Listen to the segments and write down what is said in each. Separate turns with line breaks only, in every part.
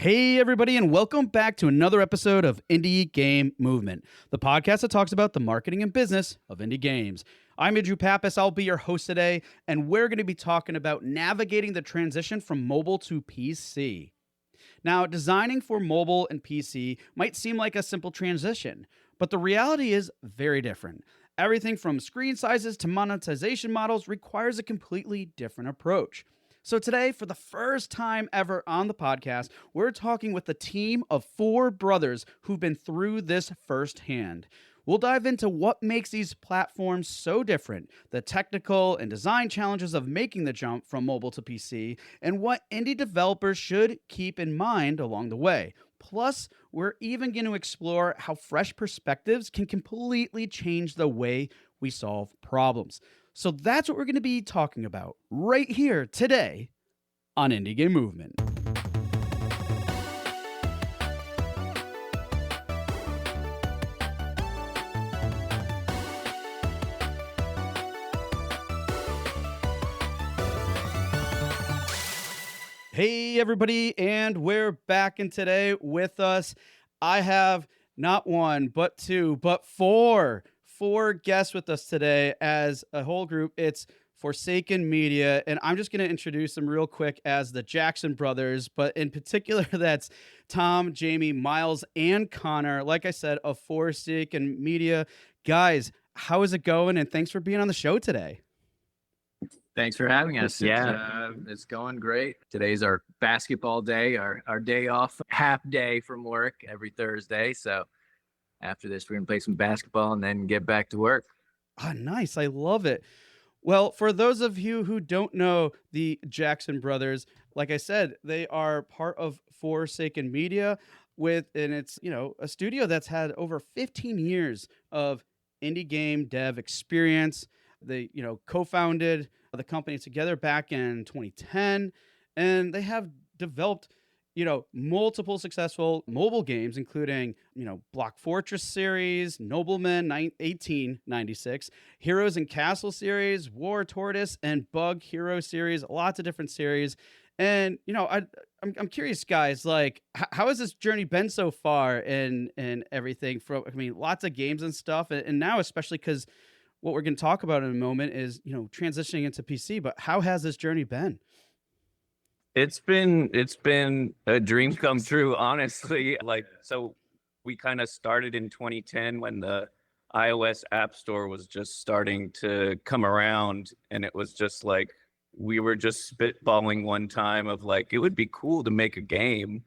Hey, everybody, and welcome back to another episode of Indie Game Movement, the podcast that talks about the marketing and business of indie games. I'm Andrew Pappas. I'll be your host today, and we're going to be talking about navigating the transition from mobile to PC. Now, designing for mobile and PC might seem like a simple transition, but the reality is very different. Everything from screen sizes to monetization models requires a completely different approach. So today, for the first time ever on the podcast, we're talking with a team of four brothers who've been through this firsthand. We'll dive into what makes these platforms so different, the technical and design challenges of making the jump from mobile to PC, and what indie developers should keep in mind along the way. Plus, we're even going to explore how fresh perspectives can completely change the way we solve problems. So that's what we're going to be talking about right here today on Indie Game Movement. Hey, everybody, and we're back. And today with us, I have not one, but two, but four guests with us today as a whole group. It's Forsaken Media, and I'm just going to introduce them real quick as the Jackson brothers, but in particular, that's Tom, Jamie, Miles, and Connor. Like I said, of Forsaken Media. Guys, how is it going? And thanks for being on the show today.
Thanks for having us.
Yeah,
it's going great. Today's our basketball day, our day off, half day from work every Thursday. So after this, we're going to play some basketball and then get back to work.
Ah, nice. I love it. Well, for those of you who don't know the Jackson brothers, like I said, they are part of Forsaken Media and it's, a studio that's had over 15 years of indie game dev experience. They, co-founded the company together back in 2010, and they have developed, multiple successful mobile games, including, Block Fortress series, Nobleman 1896, Heroes and Castle series, War Tortoise, and Bug Hero series, lots of different series. And, I'm curious, guys, like, how has this journey been so far and everything lots of games and stuff. And now, especially because what we're going to talk about in a moment is, transitioning into PC, but how has this journey been?
It's been a dream come true, honestly. So we kind of started in 2010 when the iOS App Store was just starting to come around, and it was just like we were just spitballing one time of like it would be cool to make a game,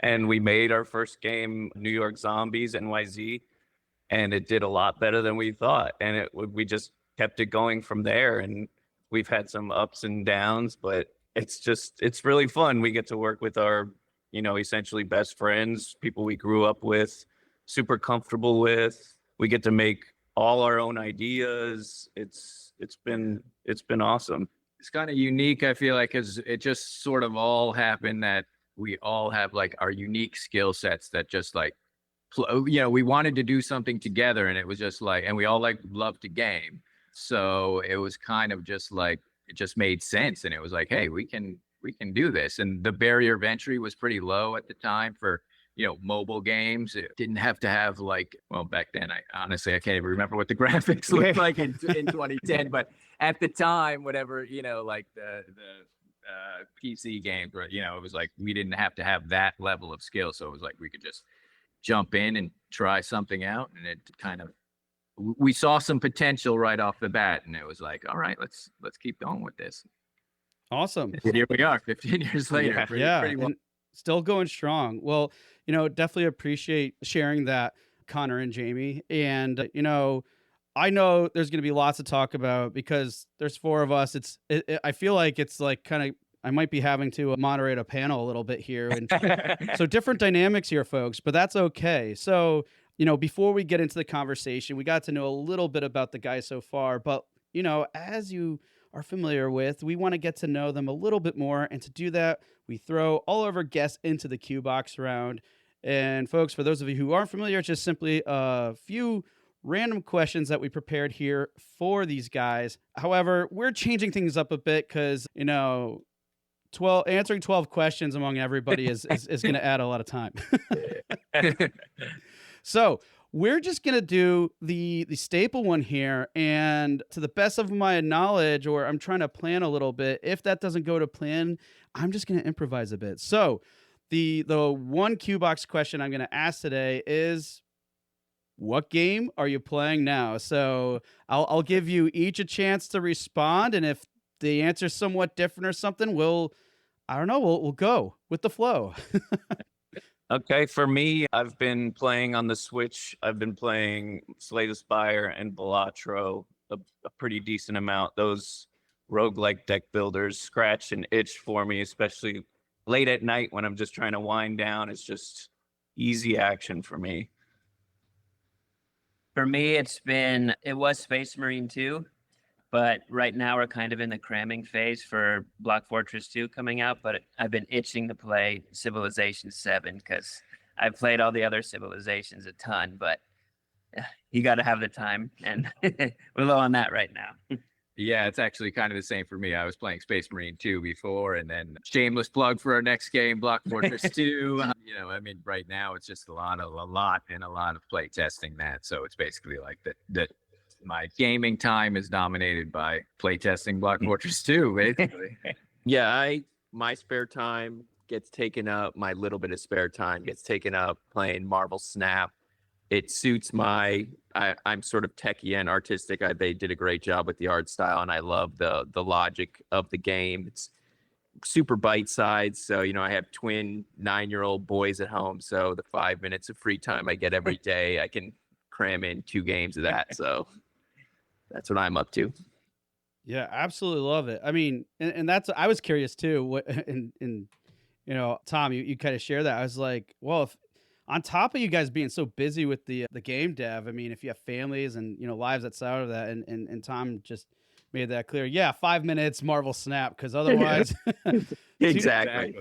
and we made our first game, New York Zombies NYZ, and it did a lot better than we thought, and we just kept it going from there, and we've had some ups and downs, but it's really fun. We get to work with our, essentially best friends, people we grew up with, super comfortable with. We get to make all our own ideas. It's been awesome.
It's kind of unique, I feel like, because it just sort of all happened that we all have like our unique skill sets that just like, we wanted to do something together, and it was just like, and we all like love to game. So it was kind of just like, it just made sense. And it was like, hey, we can do this. And the barrier of entry was pretty low at the time for, mobile games. It didn't have to have back then, I honestly can't even remember what the graphics looked like in 2010, but at the time, whatever, like the PC games, where, it was like, we didn't have to have that level of skill. So it was like, we could just jump in and try something out. And it kind of, we saw some potential right off the bat, and it was like, all right, let's keep going with this.
Awesome.
And here we are 15 years later. Pretty well.
Still going strong. Well, definitely appreciate sharing that, Connor and Jamie. And, I know there's going to be lots to talk about because there's four of us. I feel like it's like kind of, I might be having to moderate a panel a little bit here. And so different dynamics here, folks, but that's okay. So, before we get into the conversation, we got to know a little bit about the guys so far, but, as you are familiar with, we want to get to know them a little bit more. And to do that, we throw all of our guests into the Q box round. And folks, for those of you who aren't familiar, it's just simply a few random questions that we prepared here for these guys. However, we're changing things up a bit because, 12 answering 12 questions among everybody is going to add a lot of time. So we're just gonna do the staple one here, and to the best of my knowledge, or I'm trying to plan a little bit. If that doesn't go to plan, I'm just gonna improvise a bit. So the one Q box question I'm gonna ask today is, what game are you playing now? So I'll give you each a chance to respond, and if the answer's somewhat different or something, I don't know, we'll go with the flow.
Okay, for me, I've been playing on the Switch. I've been playing Slay the Spire and Balatro a pretty decent amount. Those roguelike deck builders scratch and itch for me, especially late at night when I'm just trying to wind down. It's just easy action for me.
For me, it was Space Marine 2, but right now we're kind of in the cramming phase for Block Fortress 2 coming out, but I've been itching to play Civilization 7 because I've played all the other civilizations a ton, but you got to have the time, and we're low on that right now.
Yeah, it's actually kind of the same for me. I was playing Space Marine 2 before, and then shameless plug for our next game, Block Fortress 2. I mean, right now it's just a lot of play testing that. So it's basically like that my gaming time is dominated by play testing Block Fortress 2, basically.
Yeah, my spare time gets taken up. My little bit of spare time gets taken up playing Marvel Snap. It suits I'm sort of techie and artistic. They did a great job with the art style, and I love the logic of the game. It's super bite sized. So, I have twin 9-year-old boys at home. So the 5 minutes of free time I get every day, I can cram in 2 games of that. So that's what I'm up to.
Yeah, absolutely love it. I mean, and that's, I was curious too. What and Tom, you kind of share that. I was like, well, if on top of you guys being so busy with the game dev, I mean, if you have families and lives outside of that, and Tom just made that clear. Yeah, 5 minutes Marvel Snap, because otherwise,
Exactly.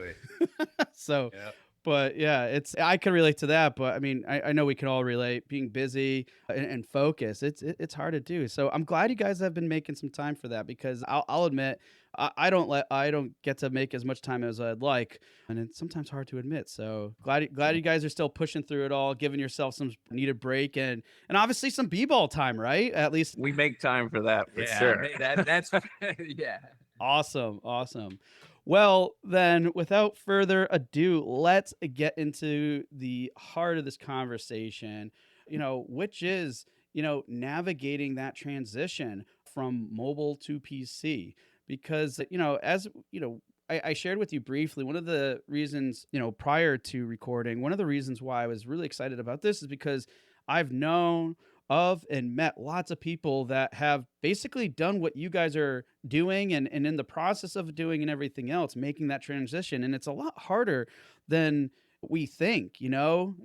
So.
Yep.
But yeah, I can relate to that. But I mean, I know we can all relate. Being busy and focus, it's hard to do. So I'm glad you guys have been making some time for that, because I'll admit I don't get to make as much time as I'd like, and it's sometimes hard to admit. So glad you guys are still pushing through it all, giving yourself some needed break and obviously some b-ball time, right? At least
We make time for that for
Yeah,
sure.
that's yeah.
Awesome. Well, then, without further ado, let's get into the heart of this conversation, which is, navigating that transition from mobile to PC. Because, I shared with you briefly, one of the reasons, prior to recording, one of the reasons why I was really excited about this is because I've known of and met lots of people that have basically done what you guys are doing and in the process of doing and everything else, making that transition. And it's a lot harder than we think.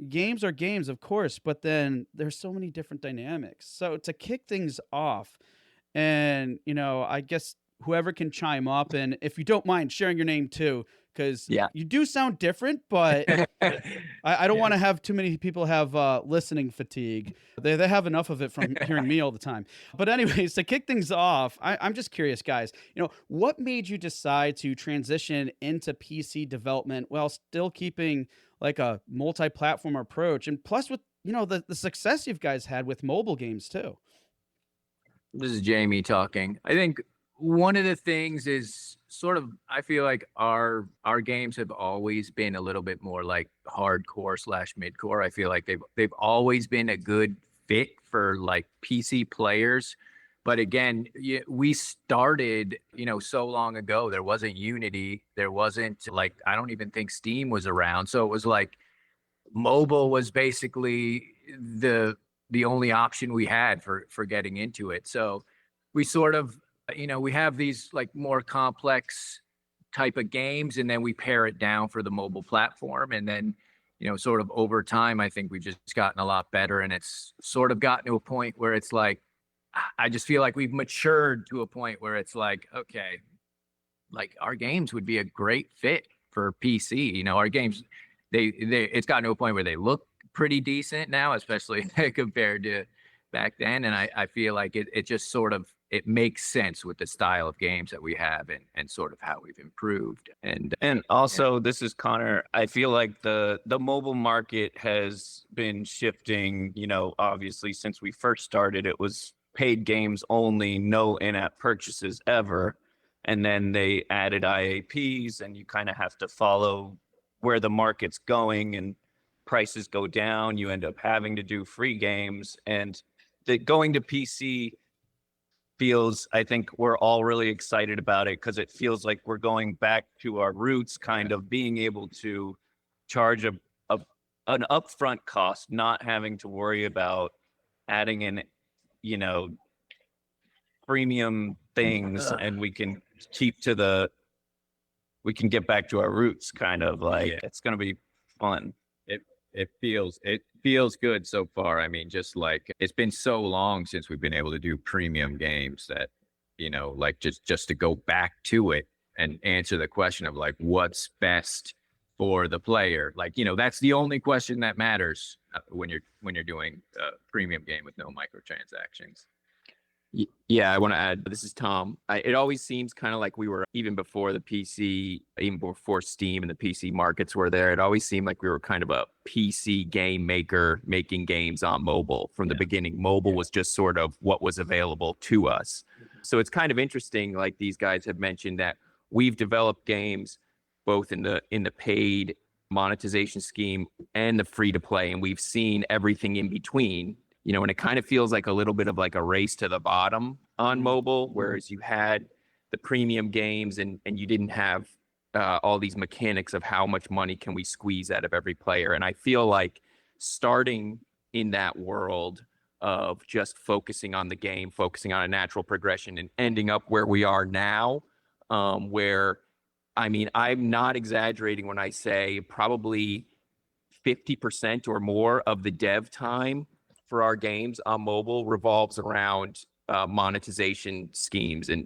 Games are games, of course, but then there's so many different dynamics. So to kick things off, and I guess whoever can chime up, and if you don't mind sharing your name too, because you do sound different, but I don't want to have too many people have listening fatigue. They have enough of it from hearing me all the time. But anyways, to kick things off, I'm just curious, guys, what made you decide to transition into PC development while still keeping like a multi-platform approach, and plus with the success you guys had with mobile games too?
This is Jamie talking. I think one of the things is sort of, I feel like our games have always been a little bit more like hardcore / midcore. I feel like they've always been a good fit for like PC players. But again, we started, so long ago. There wasn't Unity. There wasn't like, I don't even think Steam was around. So it was like mobile was basically the only option we had for getting into it. So we sort of, we have these like more complex type of games, and then we pare it down for the mobile platform. And then, sort of over time, I think we've just gotten a lot better, and it's sort of gotten to a point where it's like, I just feel like we've matured to a point where it's like, okay, like our games would be a great fit for PC. Our games, it's gotten to a point where they look pretty decent now, especially compared to back then. And I feel like it just sort of, it makes sense with the style of games that we have and sort of how we've improved.
And also, this is Connor. I feel like the mobile market has been shifting, you know, obviously since we first started, it was paid games only, no in-app purchases ever. And then they added IAPs, and you kind of have to follow where the market's going, and prices go down. You end up having to do free games, and going to PC feels, I think we're all really excited about it because it feels like we're going back to our roots, kind of being able to charge an upfront cost, not having to worry about adding in, you know, premium things, and we can get back to our roots, kind of like.
Yeah.
It's going to be fun.
It feels good so far. I mean, just like it's been so long since we've been able to do premium games that, you know, like just to go back to it and answer the question of like what's best for the player. Like, you know, that's the only question that matters when you're doing a premium game with no microtransactions.
Yeah, I want to add, this is Tom. It always seems kind of like we were, even before the PC, even before Steam and the PC markets were there, it always seemed like we were kind of a PC game maker making games on mobile from the beginning. Mobile was just sort of what was available to us. So it's kind of interesting, like these guys have mentioned, that we've developed games both in the paid monetization scheme and the free to play, and we've seen everything in between. You know, and it kind of feels like a little bit of like a race to the bottom on mobile, whereas you had the premium games and you didn't have all these mechanics of how much money can we squeeze out of every player. And I feel like starting in that world of just focusing on the game, focusing on a natural progression, and ending up where we are now, where, I mean, I'm not exaggerating when I say probably 50% or more of the dev time for our games on mobile revolves around monetization schemes and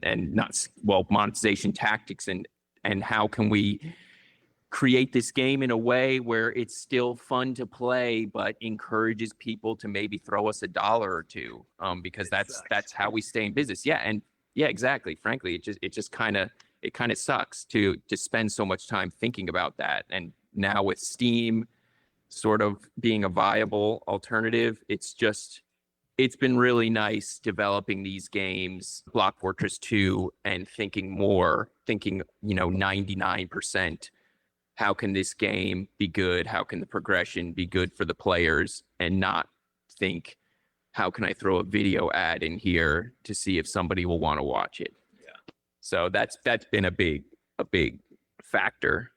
monetization tactics, and how can we create this game in a way where it's still fun to play but encourages people to maybe throw us $1 or $2, because that's how we stay in business. Exactly. Frankly, it just kind of sucks to spend so much time thinking about that. And now with Steam sort of being a viable alternative, it's been really nice developing these games, Block Fortress 2, and thinking, you know, 99%, how can this game be good? How can the progression be good for the players? And not think, how can I throw a video ad in here to see if somebody will want to watch it? Yeah. So that's been a big factor.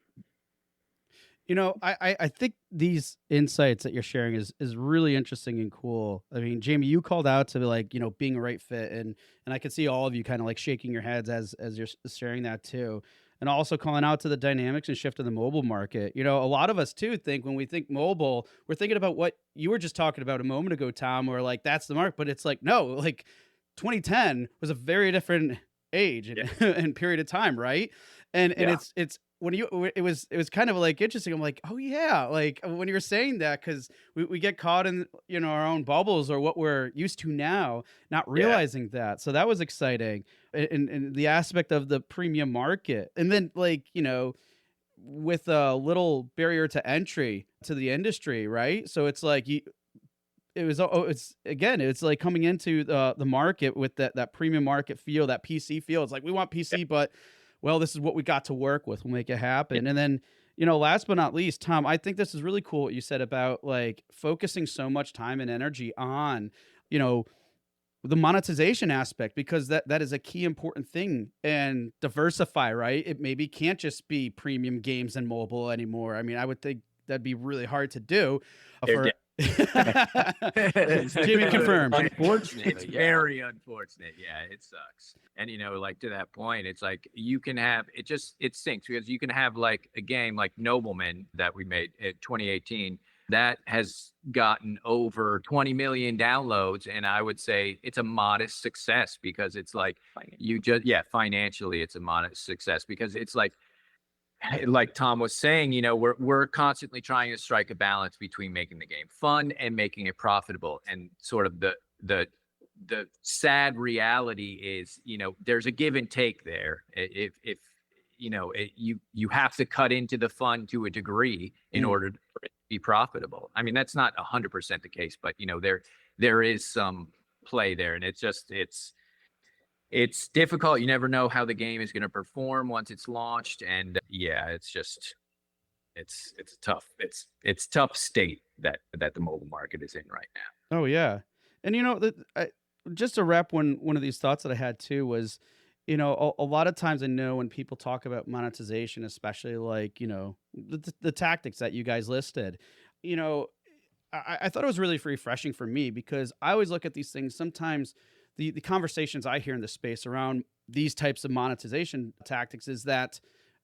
You know, I think these insights that you're sharing is really interesting and cool. I mean, Jamie, you called out to like, you know, being a right fit, and I could see all of you kind of like shaking your heads as you're sharing that too. And also calling out to the dynamics and shift of the mobile market. You know, a lot of us too think when we think mobile, we're thinking about what you were just talking about a moment ago, Tom, where like that's the mark, but it's like, no, like 2010 was a very different age and period of time, right? And it's when it was kind of like interesting. I'm like, oh yeah, like when you were saying that, because we get caught in, you know, our own bubbles or what we're used to now, not realizing that. So that was exciting, and the aspect of the premium market, and then like, you know, with a little barrier to entry to the industry, right? So it's like it's like coming into the market with that premium market feel, that PC feel. It's like, we want PC, but well, this is what we got to work with. We'll make it happen. And then, you know, last but not least, Tom, I think this is really cool what you said about like focusing so much time and energy on, you know, the monetization aspect, because that is a key important thing, and diversify, right? It maybe can't just be premium games and mobile anymore. I mean, I would think that'd be really hard to do. Jamie confirmed.
Unfortunately, it's very unfortunate. Yeah, it sucks. And you know, like to that point, it's like you can have it stinks because you can have like a game like Nobleman that we made in 2018 that has gotten over 20 million downloads, and I would say it's a modest success because it's like financially it's a modest success because it's like Tom was saying, you know, we're constantly trying to strike a balance between making the game fun and making it profitable, and sort of the the sad reality is, there's a give and take there. If you have to cut into the fun to a degree in order for it to be profitable. I mean, that's not 100% the case, but there is some play there, and it's difficult. You never know how the game is going to perform once it's launched, and it's a tough state that the mobile market is in right now.
Oh yeah, and just to wrap one of these thoughts that I had too was, a lot of times I know when people talk about monetization, especially like the tactics that you guys listed, you know, I thought it was really refreshing for me because I always look at these things. Sometimes the conversations I hear in the space around these types of monetization tactics is that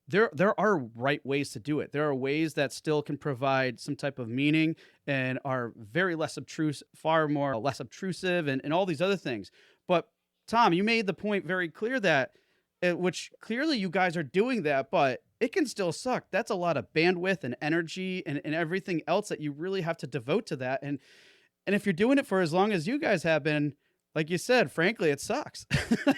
there are right ways to do it. There are ways that still can provide some type of meaning and are very less obtrusive, far more less obtrusive, and all these other things. But Tom, you made the point very clear that, which clearly you guys are doing that, but it can still suck. That's a lot of bandwidth and energy and everything else that you really have to devote to that. And if you're doing it for as long as you guys have been, like you said, frankly, it sucks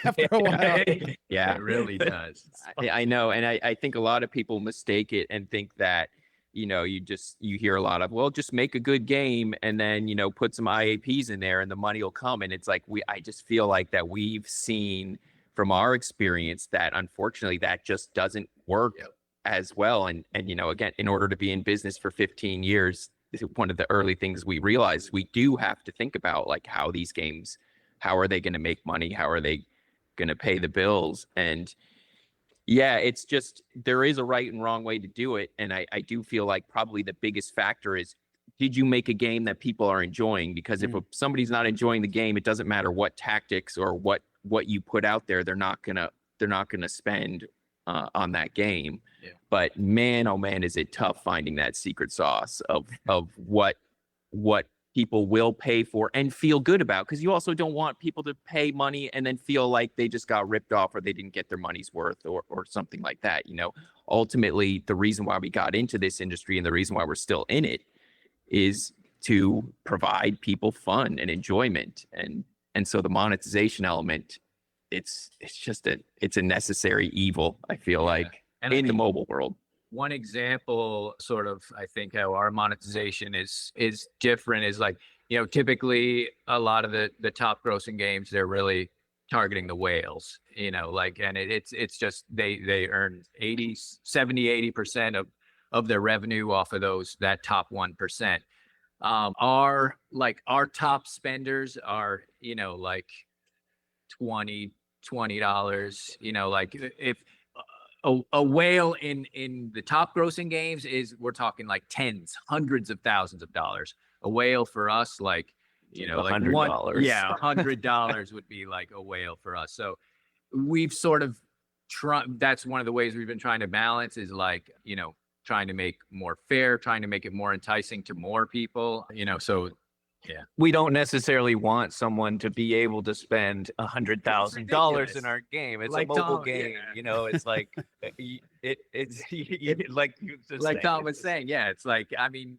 after a while.
Yeah,
It really does.
I know. And I think a lot of people mistake it and think that, you hear a lot of, well, just make a good game and then, put some IAPs in there and the money will come. And it's like, I just feel like that we've seen from our experience that unfortunately that just doesn't work as well. And, again, in order to be in business for 15 years, one of the early things we realized we do have to think about like how these games, how are they going to make money? How are they going to pay the bills? And yeah, it's just, there is a right and wrong way to do it. And I do feel like probably the biggest factor is, did you make a game that people are enjoying? Because if somebody's not enjoying the game, it doesn't matter what tactics or what you put out there, they're not gonna spend on that game.
Yeah.
But man, oh man, is it tough finding that secret sauce of what people will pay for and feel good about, because you also don't want people to pay money and then feel like they just got ripped off or they didn't get their money's worth or something like that. Ultimately, the reason why we got into this industry and the reason why we're still in it is to provide people fun and enjoyment. And so the monetization element, it's a necessary evil, I feel like,
And
in the mobile world.
One example, sort of, I think how our monetization is different is like, typically a lot of the top grossing games, they're really targeting the whales, and it's just they earn 80% of their revenue off of that top 1%. Our top spenders are, like $20, like if a whale in the top grossing games we're talking like hundreds of thousands of dollars. A whale for us, like, like
$100.
$100 would be like a whale for us. So we've sort of that's one of the ways we've been trying to balance is like, trying to make more fair, trying to make it more enticing to more people, so yeah.
We don't necessarily want someone to be able to spend $100,000 in our game. It's
Like
a mobile
Tom,
game,
yeah.
It's like it's like you just
Like
said,
Tom was saying, yeah, it's like, I mean,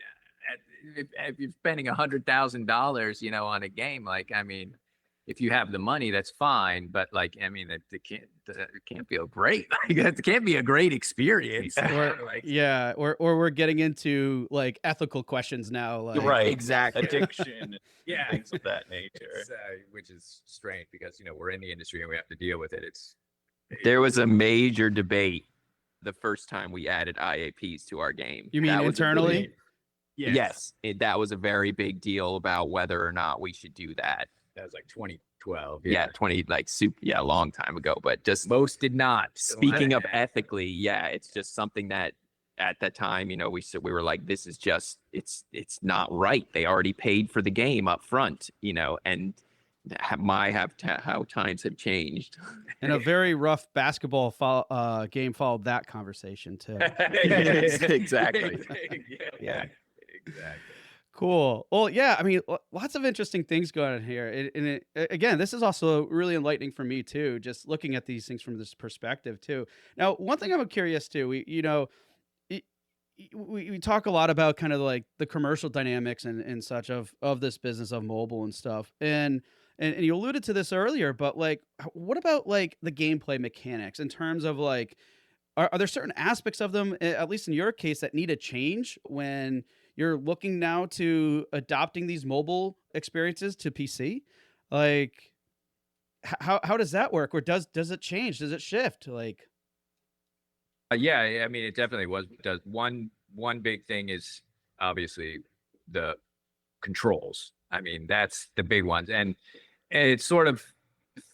if you're spending $100,000, on a game, like, I mean, if you have the money, that's fine. But like, I mean, it can't feel great. It can't be a great experience.
Or
Like,
yeah, or we're getting into like ethical questions now. Like,
right,
Exactly.
addiction,
yeah,
things of that nature.
it's, which is strange because we're in the industry and we have to deal with it.
There was a major debate the first time we added IAPs to our game.
You mean
That was a
internally?
big- Yes, that was a very big deal about whether or not we should do that.
That was like 2012.
Yeah, 20 like a long time ago. But just
Most did not.
speaking of ethically, yeah, it's just something that at that time, we were like, this is just it's not right. They already paid for the game up front, and how times have changed.
And a very rough basketball game followed that conversation too.
Exactly.
Yeah, exactly.
Cool. Well, yeah, I mean, lots of interesting things going on here. Again, this is also really enlightening for me too, just looking at these things from this perspective too. Now, one thing I'm curious too, we talk a lot about kind of like the commercial dynamics and such of this business of mobile and stuff. And and you alluded to this earlier, but like, what about like the gameplay mechanics in terms of like, are there certain aspects of them, at least in your case, that need a change when you're looking now to adopting these mobile experiences to PC? Like, how does that work, or does it change? Does it shift? Like,
Yeah, I mean, it definitely does. One big thing is obviously the controls. I mean, that's the big ones, and it's sort of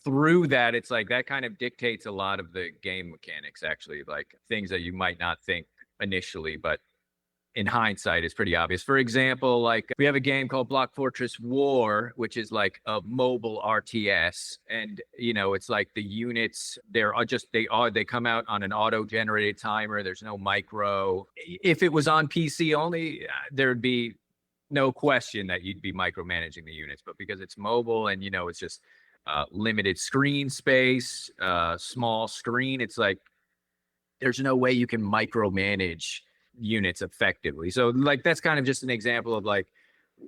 through that. It's like that kind of dictates a lot of the game mechanics. Actually, like things that you might not think initially, but in hindsight is pretty obvious. For example, like we have a game called Block Fortress War, which is like a mobile RTS, and it's like the units they come out on an auto-generated timer. There's no micro. If it was on PC only, there'd be no question that you'd be micromanaging the units, but because it's mobile and it's just limited screen space, small screen, it's like there's no way you can micromanage units effectively. So like that's kind of just an example of like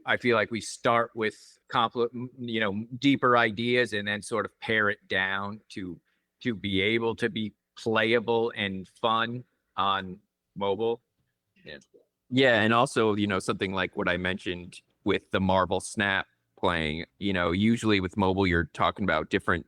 I feel like we start with deeper ideas and then sort of pare it down to be able to be playable and fun on mobile. Yeah.
Yeah, and also, something like what I mentioned with the Marvel Snap playing, usually with mobile you're talking about different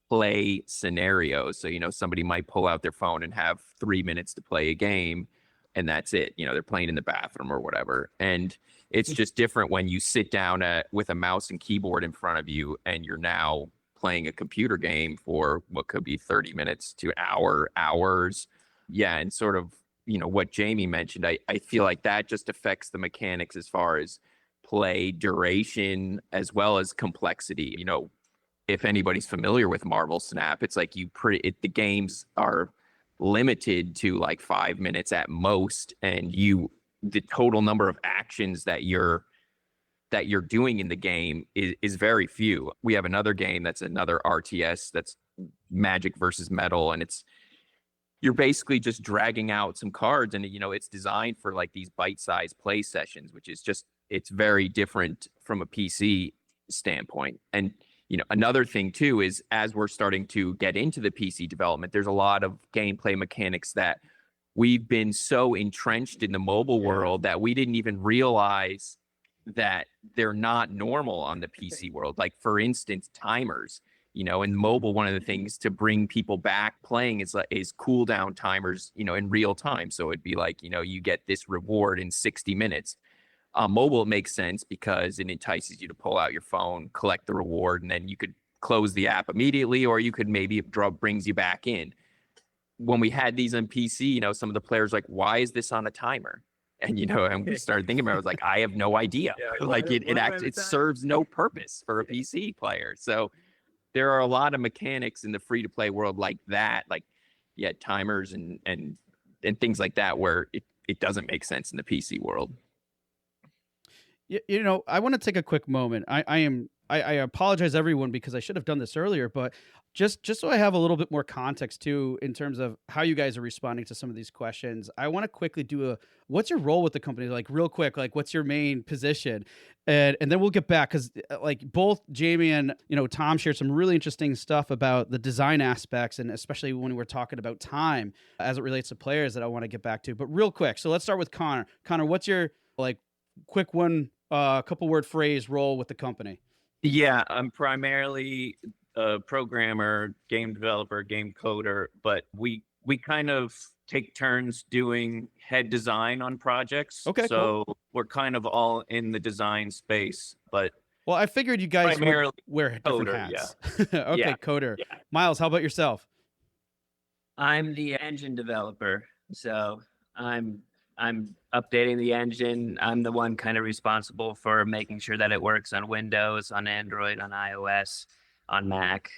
play scenarios. So, somebody might pull out their phone and have 3 minutes to play a game and that's it. They're playing in the bathroom or whatever. And it's just different when you sit down with a mouse and keyboard in front of you and you're now playing a computer game for what could be 30 minutes to hours. Yeah, and sort of what Jamie mentioned, I feel like that just affects the mechanics as far as play duration as well as complexity. If anybody's familiar with Marvel Snap, it's like the games are limited to like 5 minutes at most, and the total number of actions that you're doing in the game is very few. We have another game that's another RTS that's Magic versus Metal, and you're basically just dragging out some cards, and it's designed for like these bite-sized play sessions, which is it's very different from a PC standpoint. And another thing too is as we're starting to get into the PC development, there's a lot of gameplay mechanics that we've been so entrenched in the mobile world that we didn't even realize that they're not normal on the PC world. Like for instance, timers. In mobile, one of the things to bring people back playing is cooldown timers, in real time. So it'd be like, you get this reward in 60 minutes. Mobile, it makes sense because it entices you to pull out your phone, collect the reward, and then you could close the app immediately, or you could maybe brings you back in. When we had these on PC, some of the players like, why is this on a timer? And and we started thinking about it, I was like, I have no idea. Yeah, like it serves no purpose for a PC player. So there are a lot of mechanics in the free-to-play world like that, like timers and things like that, where it doesn't make sense in the PC world.
I want to take a quick moment. I apologize everyone because I should have done this earlier, but just so I have a little bit more context too in terms of how you guys are responding to some of these questions. I want to quickly do what's your role with the company? Like real quick, like what's your main position? And then we'll get back because like both Jamie and Tom shared some really interesting stuff about the design aspects, and especially when we're talking about time as it relates to players that I want to get back to. But real quick, so let's start with Connor. Connor, what's your like quick couple word phrase role with the company?
Yeah, I'm primarily a programmer, game developer, game coder, but we kind of take turns doing head design on projects.
Okay,
so
cool.
We're kind of all in the design space, but
well, I figured you guys would wear different
coder,
hats.
Yeah.
Okay,
yeah.
coder.
Yeah.
Miles, how about yourself?
I'm the engine developer, so I'm updating the engine. I'm the one kind of responsible for making sure that it works on Windows, on Android, on iOS, on Mac,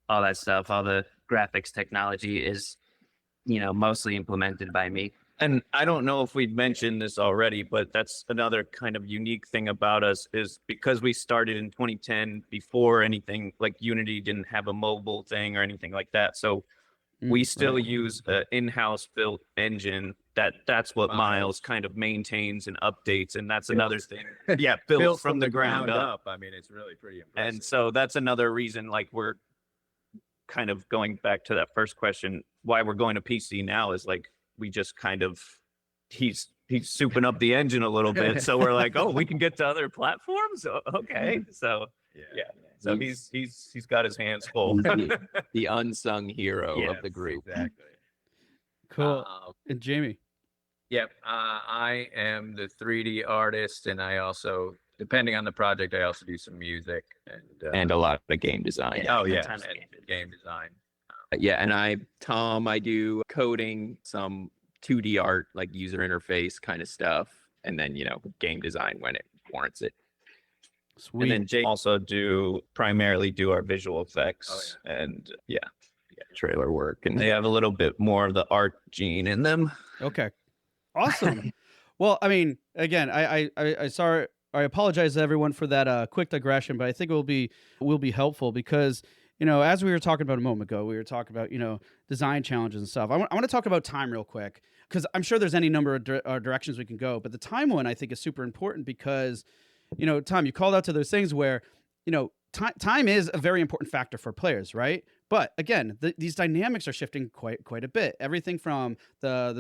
all that stuff. All the graphics technology is, mostly implemented by me.
And I don't know if we've mentioned this already, but that's another kind of unique thing about us is because we started in 2010 before anything like Unity didn't have a mobile thing or anything like that. So we still use an in-house built engine that's what Miles kind of maintains and updates, and that's another thing. Yeah, built from the ground up.
I mean, it's really pretty impressive.
And so that's another reason, like, we're kind of going back to that first question, why we're going to PC now is like we just kind of he's souping up the engine a little bit, so we're like, oh, we can get to other platforms. Okay, so yeah. So he's got his hands full.
The unsung hero
Yes,
of the group.
Exactly.
Cool. And Jamie.
Yep. I am the 3D artist, and I also, depending on the project, I also do some music
And a lot of game design.
oh yeah,
tons of
and game design.
Yeah, and I do coding, some 2D art, like user interface kind of stuff, and then game design when it warrants it.
Sweet.
And then Jake also primarily do our visual effects and
Trailer work, and
they have a little bit more of the art gene in them.
Okay. Awesome. Well, I mean, again, I apologize to everyone for that quick digression, but I think it will be helpful because, as we were talking about a moment ago, we were talking about, design challenges and stuff. I want to talk about time real quick because I'm sure there's any number of directions we can go, but the time one I think is super important because, Tom, you called out to those things where, time is a very important factor for players, right? But again, these dynamics are shifting quite a bit. Everything from the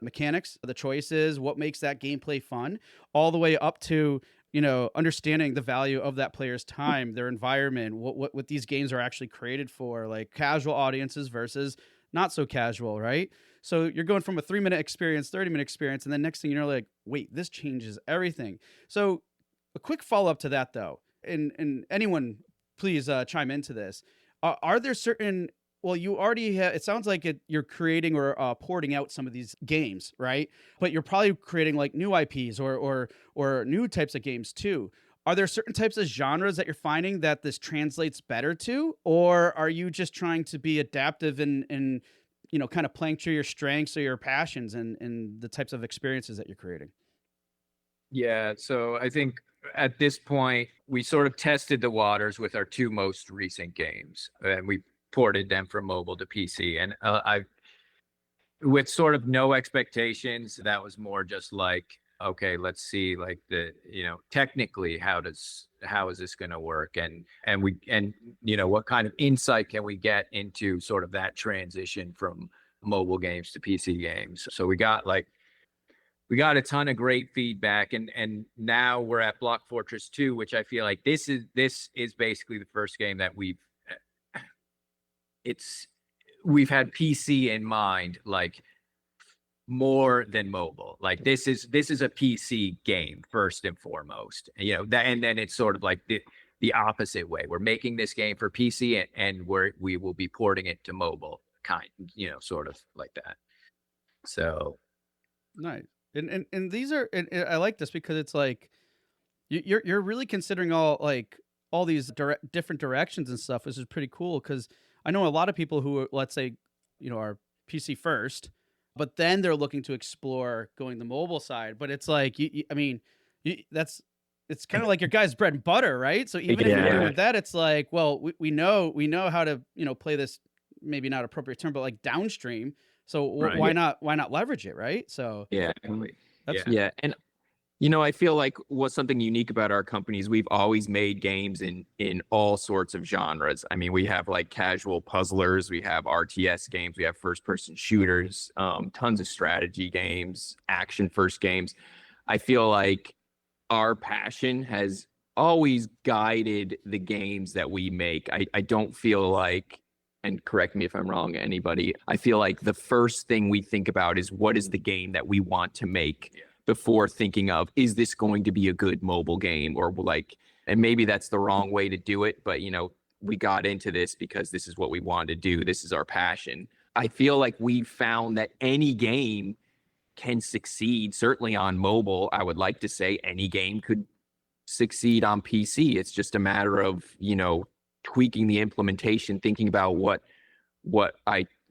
mechanics, the choices, what makes that gameplay fun, all the way up to understanding the value of that player's time, their environment, what these games are actually created for, like casual audiences versus not so casual, right? So you're going from a 3-minute experience, 30-minute experience, and then next thing you're like, wait, this changes everything. So a quick follow up to that though, and anyone please chime into this. Are there certain, well, you already have, it sounds like you're creating or porting out some of these games, right? But you're probably creating like new IPs or new types of games too. Are there certain types of genres that you're finding that this translates better to? Or are you just trying to be adaptive and kind of playing to your strengths or your passions and the types of experiences that you're creating?
Yeah, so I think at this point, we sort of tested the waters with our 2 most recent games, and we ported them from mobile to PC. And with sort of no expectations, that was more just like, okay, let's see, like technically, how is this going to work, and what kind of insight can we get into sort of that transition from mobile games to PC games. So we got a ton of great feedback, and now we're at Block Fortress 2, which I feel like this is basically the first game that we've had PC in mind, like more than mobile. Like this is a PC game first and foremost, that, and then it's sort of like the opposite way. We're making this game for PC and we will be porting it to mobile, sort of like that. So
nice. And these are, and I like this because it's like you're really considering all these different directions and stuff, which is pretty cool. Because I know a lot of people who, let's say, are PC first, but then they're looking to explore going the mobile side. But it's like, it's kind of like your guys' bread and butter, right? So even if you're doing that, it's like, well, we know how to play this, maybe not appropriate term, but like downstream. So why not leverage it, right? So
yeah, and
I feel like what's something unique about our company is we've always made games in all sorts of genres. I mean, we have like casual puzzlers, we have RTS games, we have first-person shooters, tons of strategy games, action-first games. I feel like our passion has always guided the games that we make. I don't feel like, and correct me if I'm wrong, anybody, I feel like the first thing we think about is what is the game that we want to make before thinking of, is this going to be a good mobile game? Or like, and maybe that's the wrong way to do it, but we got into this because this is what we wanted to do. This is our passion. I feel like we found that any game can succeed, certainly on mobile. I would like to say any game could succeed on PC. It's just a matter of, tweaking the implementation, thinking about what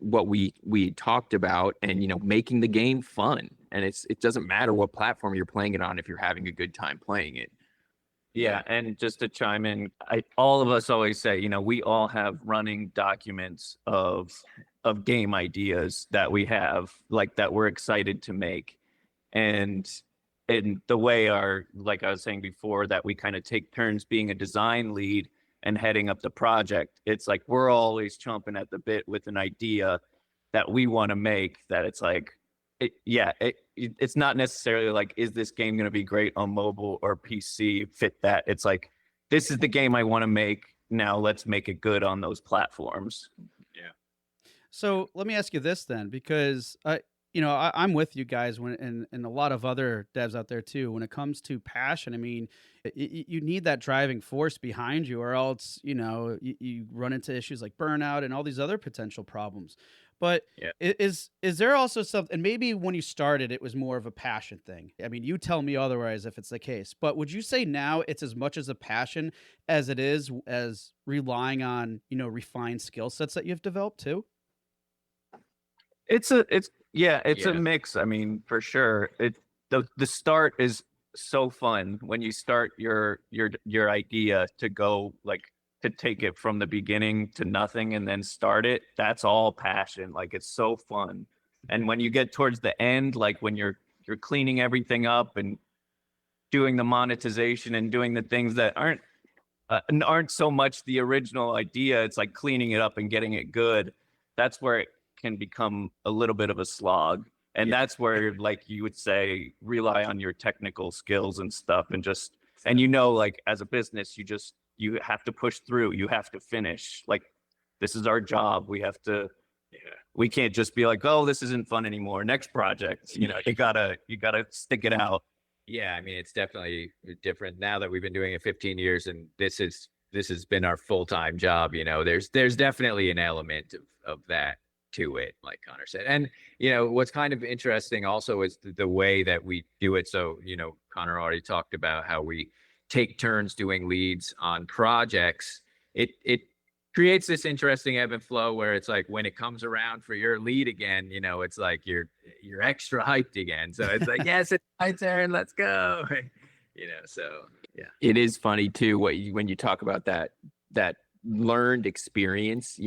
we talked about, and making the game fun. And it doesn't matter what platform you're playing it on if you're having a good time playing it.
Yeah, and just to chime in, all of us always say, we all have running documents of game ideas that we have, like that we're excited to make. And the way like I was saying before, that we kind of take turns being a design lead and heading up the project. It's like we're always chomping at the bit with an idea that we want to make, that it's like it's not necessarily like, is this game going to be great on mobile or PC, fit that. It's like, this is the game I want to make. Now let's make it good on those platforms.
So let me ask you this then, because I'm with you guys and a lot of other devs out there too. When it comes to passion, I mean, you need that driving force behind you, or else you run into issues like burnout and all these other potential problems. But
Yeah.
is there also something? And maybe when you started, it was more of a passion thing. I mean, you tell me otherwise if it's the case. But would you say now it's as much as a passion as it is as relying on refined skill sets that you've developed too?
It's a
Yeah.
mix. I mean, for sure. The start is so fun when you start your idea to go, like, to take it from the beginning to nothing and then start it. That's all passion. Like, it's so fun. And when you get towards the end, like when you're cleaning everything up and doing the monetization and doing the things that aren't so much the original idea, it's like cleaning it up and getting it good. That's where it can become a little bit of a slog. And that's where, like, you would say, rely on your technical skills and stuff, and like, as a business, you have to push through, you have to finish. Like, this is our job. We can't just be like, oh, this isn't fun anymore, next project. You gotta stick it out.
Yeah, I mean, it's definitely different now that we've been doing it 15 years, and this has been our full-time job. There's definitely an element of that to it, like Connor said. And what's kind of interesting also is the way that we do it. So Connor already talked about how we take turns doing leads on projects. It creates this interesting ebb and flow where it's like, when it comes around for your lead again, it's like you're extra hyped again. So it's like, yes, it's my turn, let's go. So yeah.
It is funny too when you talk about that learned experience.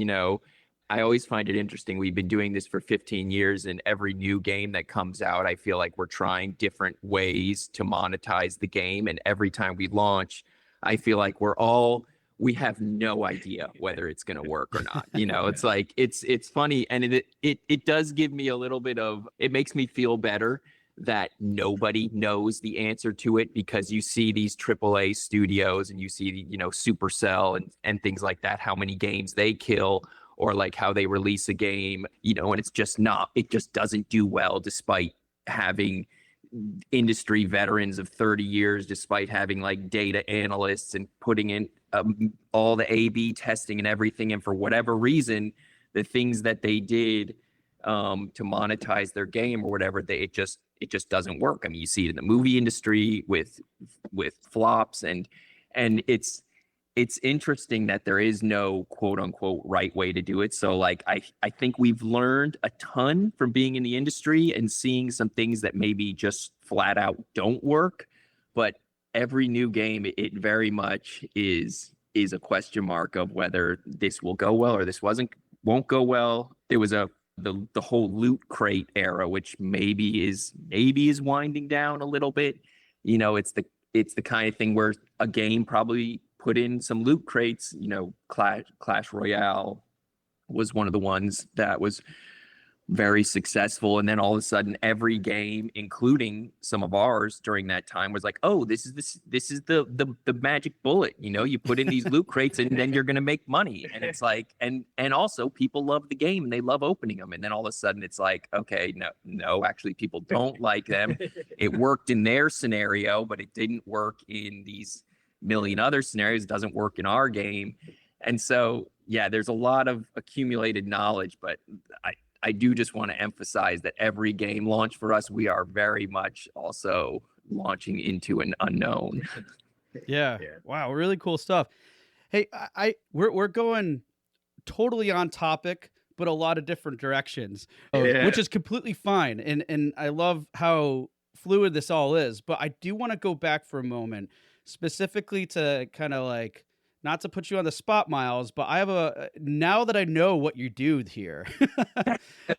I always find it interesting. We've been doing this for 15 years, and every new game that comes out, I feel like we're trying different ways to monetize the game. And every time we launch, I feel like we have no idea whether it's going to work or not. It's like, it's funny. And it does give me a little bit it makes me feel better that nobody knows the answer to it, because you see these AAA studios and you see, Supercell and things like that, how many games they kill, or like how they release a game, and it just doesn't do well, despite having industry veterans of 30 years, despite having like data analysts and putting in all the A/B testing and everything. And for whatever reason, the things that they did to monetize their game or whatever, it just doesn't work. I mean, you see it in the movie industry with flops, and it's interesting that there is no quote unquote right way to do it. So like, I think we've learned a ton from being in the industry and seeing some things that maybe just flat out don't work. But every new game, it very much is a question mark of whether this will go well or this won't go well. There was the whole loot crate era, which maybe is winding down a little bit. It's the kind of thing where a game probably put in some loot crates. Clash Royale was one of the ones that was very successful, and then all of a sudden every game, including some of ours during that time, was like, oh, this is the magic bullet. You put in these loot crates and then you're going to make money. And it's like, and also people love the game and they love opening them, and then all of a sudden it's like, okay, no, actually people don't like them. It worked in their scenario, but it didn't work in these million other scenarios. It doesn't work in our game. And so yeah, there's a lot of accumulated knowledge, but I do just want to emphasize that every game launch for us, we are very much also launching into an unknown.
Yeah. Wow. Really cool stuff. Hey, we're going totally on topic, but a lot of different directions, which is completely fine. And I love how fluid this all is, but I do want to go back for a moment specifically to kind of like, not to put you on the spot, Miles, but I have now that I know what you do here,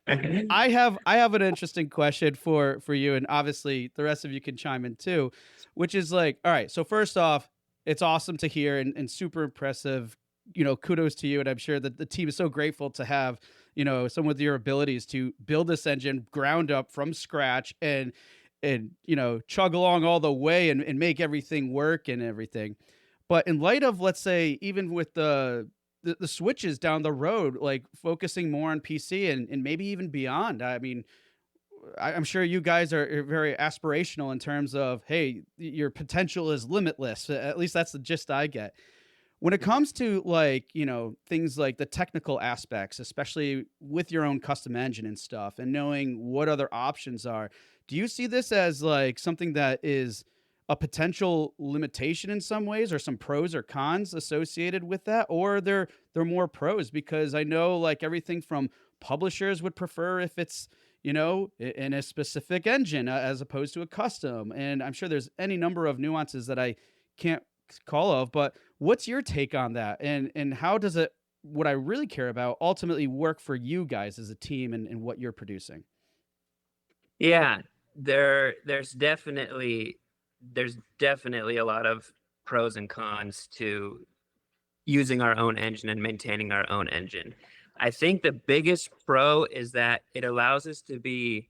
I have an interesting question for you, and obviously the rest of you can chime in too, which is like, all right, so first off, it's awesome to hear and super impressive. Kudos to you, and I'm sure that the team is so grateful to have some with your abilities to build this engine ground up from scratch and chug along all the way and make everything work and everything. But in light of, let's say, even with the switches down the road, like focusing more on PC and maybe even beyond. I mean, I'm sure you guys are very aspirational in terms of, hey, your potential is limitless. At least that's the gist I get. When it comes to like, things like the technical aspects, especially with your own custom engine and stuff, and knowing what other options are, do you see this as like something that is a potential limitation in some ways, or some pros or cons associated with that? Or they're more pros? Because I know like everything from publishers would prefer if it's, in a specific engine as opposed to a custom. And I'm sure there's any number of nuances that I can't call of, but what's your take on that? And how does it, what I really care about, ultimately work for you guys as a team and what you're producing?
Yeah, there's definitely a lot of pros and cons to using our own engine and maintaining our own engine. I think the biggest pro is that it allows us to be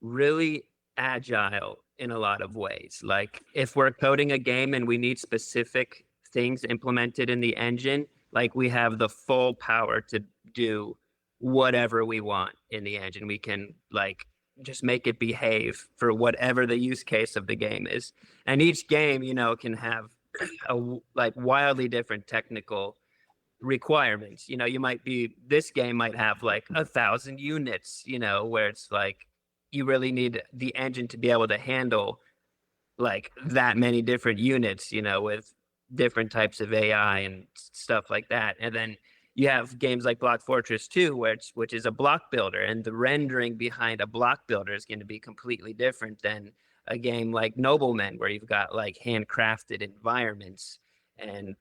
really agile in a lot of ways. Like if we're coding a game and we need specific things implemented in the engine, like we have the full power to do whatever we want in the engine. We can like just make it behave for whatever the use case of the game is. And each game, can have like wildly different technical requirements. This game might have like 1,000 units, where it's like you really need the engine to be able to handle like that many different units, with different types of AI and stuff like that. And then you have games like Block Fortress 2, which is a block builder, and the rendering behind a block builder is going to be completely different than a game like Noblemen, where you've got like handcrafted environments and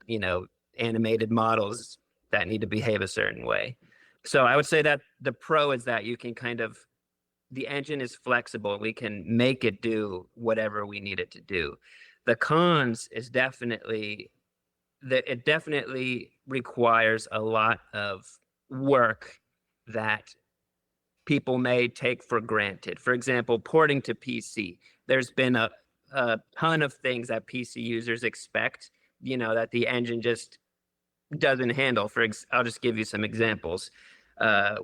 animated models that need to behave a certain way. So I would say that the pro is that you can the engine is flexible. We can make it do whatever we need it to do. The cons is definitely that it definitely requires a lot of work that people may take for granted. For example, porting to PC. There's been a ton of things that PC users expect, that the engine just doesn't handle. I'll just give you some examples.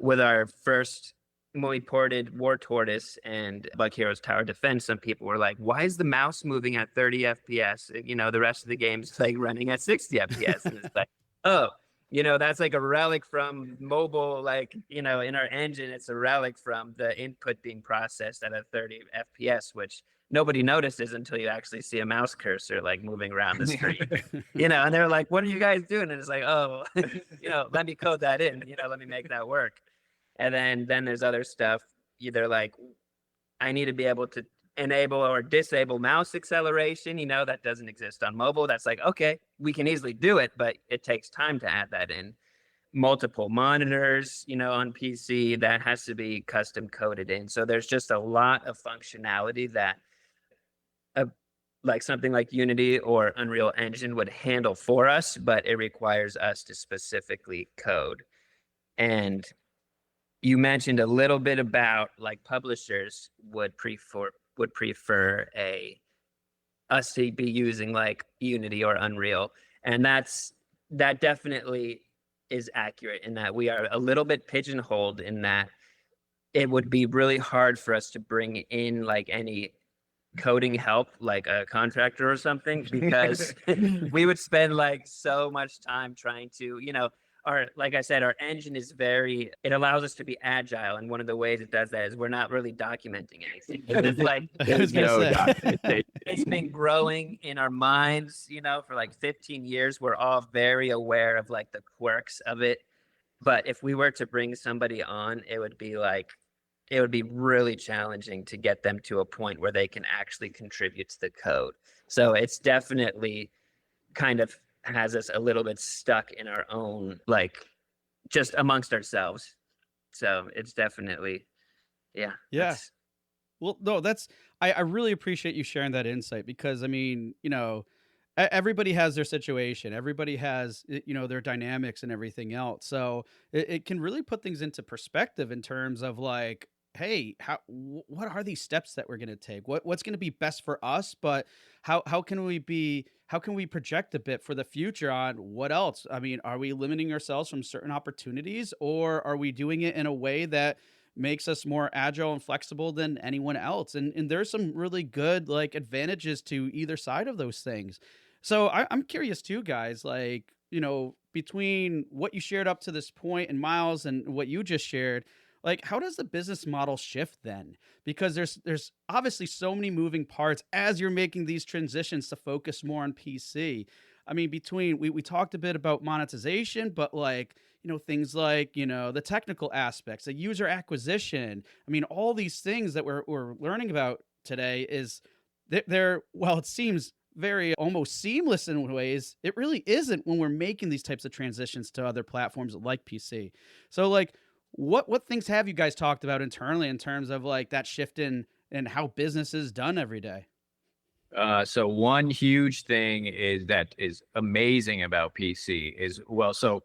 With our first, when we ported War Tortoise and Bug Heroes Tower Defense, some people were like, why is the mouse moving at 30 FPS? The rest of the game's like running at 60 FPS. And it's like, oh, that's like a relic from mobile, like, in our engine, it's a relic from the input being processed at a 30 FPS, which nobody notices until you actually see a mouse cursor like moving around the screen, and they're like, what are you guys doing? And it's like, oh, let me code that in, let me make that work. And then there's other stuff, either like I need to be able to enable or disable mouse acceleration, that doesn't exist on mobile. That's like, okay, we can easily do it, but it takes time to add that in. Multiple monitors, on PC, that has to be custom coded in. So there's just a lot of functionality that like something like Unity or Unreal Engine would handle for us, but it requires us to specifically code. And you mentioned a little bit about like publishers would prefer us to be using like Unity or Unreal. And that definitely is accurate in that we are a little bit pigeonholed in that it would be really hard for us to bring in like any coding help, like a contractor or something, because we would spend like so much time trying to, like I said, our engine is it allows us to be agile. And one of the ways it does that is we're not really documenting anything. It's like, it's been growing in our minds, for like 15 years. We're all very aware of like the quirks of it. But if we were to bring somebody on, it would be like it would be really challenging to get them to a point where they can actually contribute to the code. So it's definitely kind of has us a little bit stuck in our own, like, just amongst ourselves. So it's definitely, yeah.
Yeah. Well, no, I really appreciate you sharing that insight because I mean, everybody has their situation, everybody has their dynamics and everything else. So it can really put things into perspective in terms of like, hey, what are these steps that we're going to take? What's going to be best for us? But how can we project a bit for the future on what else? I mean, are we limiting ourselves from certain opportunities, or are we doing it in a way that makes us more agile and flexible than anyone else? And there's some really good like advantages to either side of those things. So I'm curious too, guys, like, between what you shared up to this point and Miles and what you just shared, like how does the business model shift then? Because there's obviously so many moving parts as you're making these transitions to focus more on PC. I mean, between we talked a bit about monetization, but like, things like, the technical aspects, the user acquisition. I mean, all these things that we're learning about today is they're well, it seems very almost seamless in ways. It really isn't when we're making these types of transitions to other platforms like PC. So like what things have you guys talked about internally in terms of like that shift in how business is done every day?
So one huge thing is that is amazing about PC is, well, so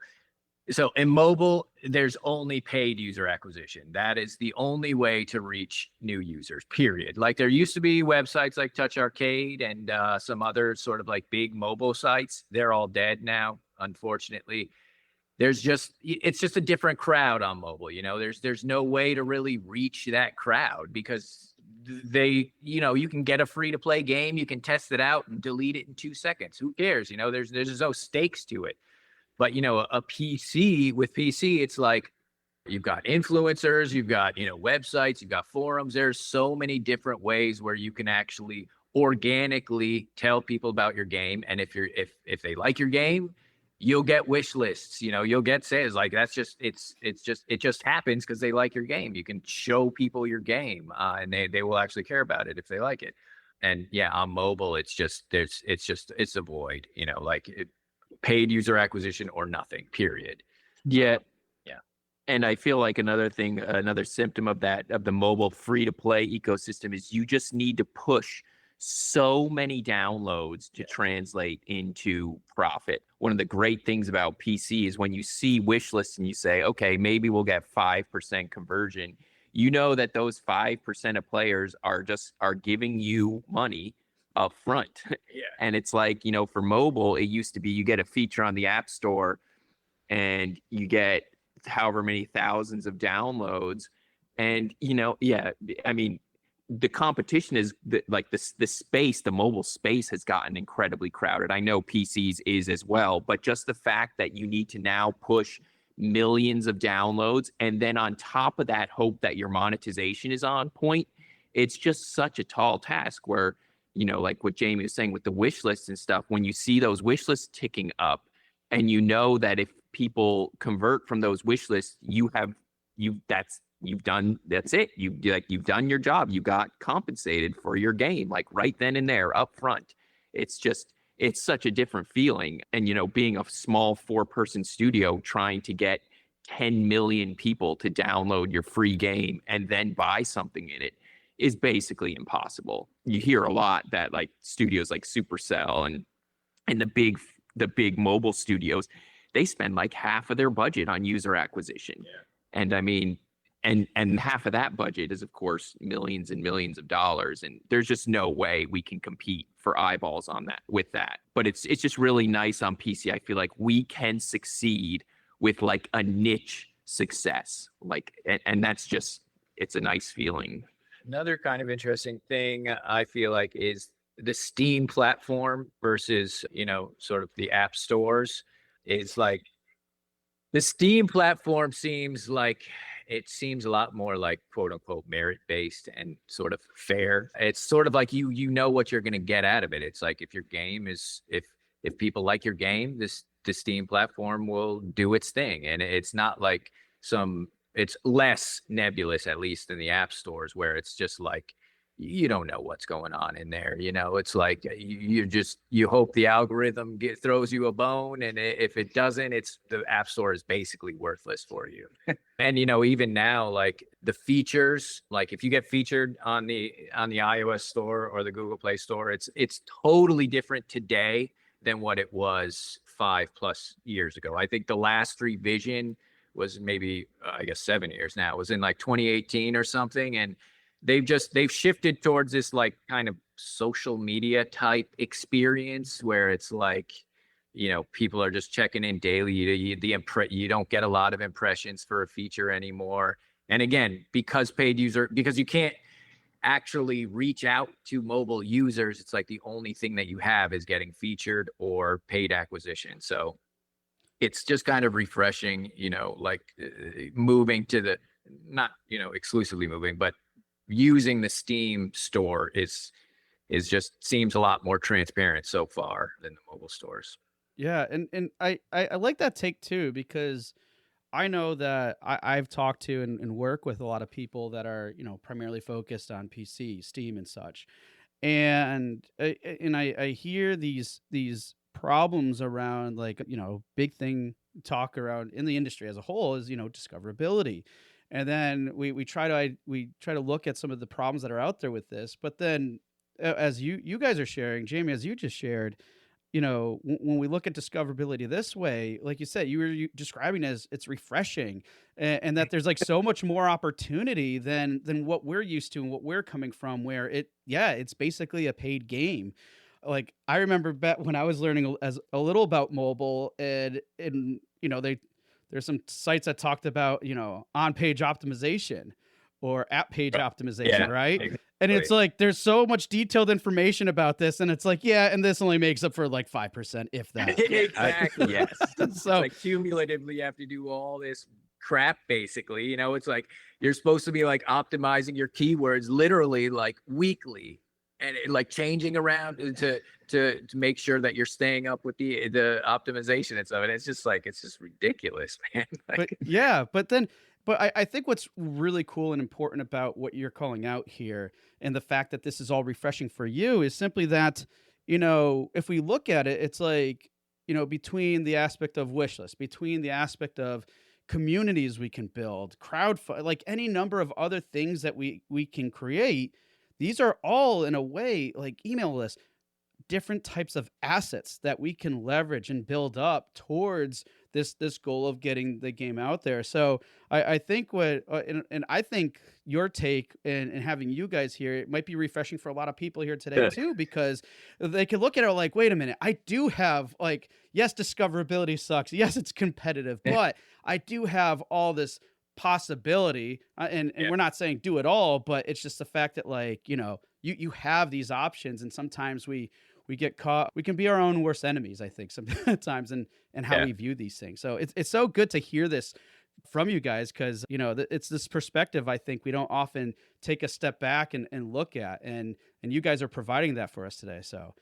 in mobile, there's only paid user acquisition. That is the only way to reach new users, period. Like there used to be websites like Touch Arcade and some other sort of like big mobile sites. They're all dead now, unfortunately. It's just a different crowd on mobile. There's no way to really reach that crowd because you can get a free to play game, you can test it out and delete it in 2 seconds. Who cares? There's no stakes to it. But a PC, with PC, it's like you've got influencers, you've got websites, you've got forums. There's so many different ways where you can actually organically tell people about your game. And if they like your game, you'll get wish lists. You'll get sales. Like that's just it just happens because they like your game. You can show people your game, and they will actually care about it if they like it. And yeah, on mobile, it's a void. Paid user acquisition or nothing, period.
Yeah.
Yeah.
And I feel like another symptom of the mobile free to play ecosystem is you just need to push so many downloads to translate into profit. One of the great things about PC is when you see wish lists and you say, okay, maybe we'll get 5% conversion. You know that those 5% of players are giving you money up front.
Yeah.
And it's like, for mobile, it used to be you get a feature on the App Store and you get however many thousands of downloads. And, yeah, I mean, the competition is like the space, the mobile space has gotten incredibly crowded. I know PCs is as well, but just the fact that you need to now push millions of downloads and then on top of that, hope that your monetization is on point. It's just such a tall task where, like what Jamie was saying with the wish lists and stuff, when you see those wish lists ticking up and that if people convert from those wish lists, that's it. You've done your job. You got compensated for your game, like right then and there up front. It's such a different feeling. And, being a small 4-person studio trying to get 10 million people to download your free game and then buy something in it is basically impossible. You hear a lot that like studios like Supercell and the big mobile studios, they spend like half of their budget on user acquisition.
Yeah.
And I mean, and half of that budget is of course millions and millions of dollars. And there's just no way we can compete for eyeballs on that with that. But it's just really nice on PC. I feel like we can succeed with like a niche success. And that's just, it's a nice feeling.
Another kind of interesting thing I feel like is the Steam platform versus, sort of the app stores. It's like the Steam platform seems a lot more like quote unquote merit based and sort of fair. It's sort of like you know what you're going to get out of it. It's like if your game is if people like your game, the Steam platform will do its thing, and it's not like some it's less nebulous, at least in the app stores, where it's just like you don't know what's going on in there. It's like you hope the algorithm throws you a bone, and if it doesn't, it's the app store is basically worthless for you. And even now, like the features, like if you get featured on the iOS store or the Google Play Store, it's totally different today than what it was 5+ years ago. I think the last revision was maybe I guess 7 years now. It was in like 2018 or something, and they've shifted towards this like kind of social media type experience where it's like people are just checking in daily. You don't get a lot of impressions for a feature anymore. And again, because you can't actually reach out to mobile users, it's like the only thing that you have is getting featured or paid acquisition. So it's just kind of refreshing, like moving to the, not, exclusively moving, but using the Steam store is just seems a lot more transparent so far than the mobile stores.
Yeah, and I like that take too, because I know that I've talked to and work with a lot of people that are primarily focused on PC, Steam, and such, and I hear these problems around, like, big thing talk around in the industry as a whole is discoverability. And then we try to look at some of the problems that are out there with this, but then as you guys are sharing, Jamie, as you just shared, when we look at discoverability this way, like you said, you were describing as it's refreshing, and that there's like so much more opportunity than what we're used to and what we're coming from, where it's basically a paid game. Like I remember back when I was learning as a little about mobile, and there's some sites that talked about on page optimization or app page optimization,
Yeah,
right? And it's like there's so much detailed information about this, and it's like, yeah, and this only makes up for like 5%, if that.
Exactly. Yes.
So
It's like cumulatively you have to do all this crap, basically. It's like you're supposed to be like optimizing your keywords literally like weekly, and like changing around to make sure that you're staying up with the optimization and stuff. And it's just ridiculous, man.
but yeah, but I think what's really cool and important about what you're calling out here, and the fact that this is all refreshing for you, is simply that, if we look at it, it's like, between the aspect of wish list, between the aspect of communities we can build, like any number of other things that we can create, these are all in a way like email lists, different types of assets that we can leverage and build up towards this goal of getting the game out there. So I think and I think your take and having you guys here, it might be refreshing for a lot of people here today too, because they could look at it like, wait a minute, I do have, like, yes, discoverability sucks, yes, it's competitive, but I do have all this possibility, and we're not saying do it all, but it's just the fact that, like, you have these options, and sometimes we get caught, we can be our own worst enemies, I think, sometimes, and how we view these things. So it's so good to hear this from you guys, because it's this perspective I think we don't often take a step back and look at, and you guys are providing that for us today. So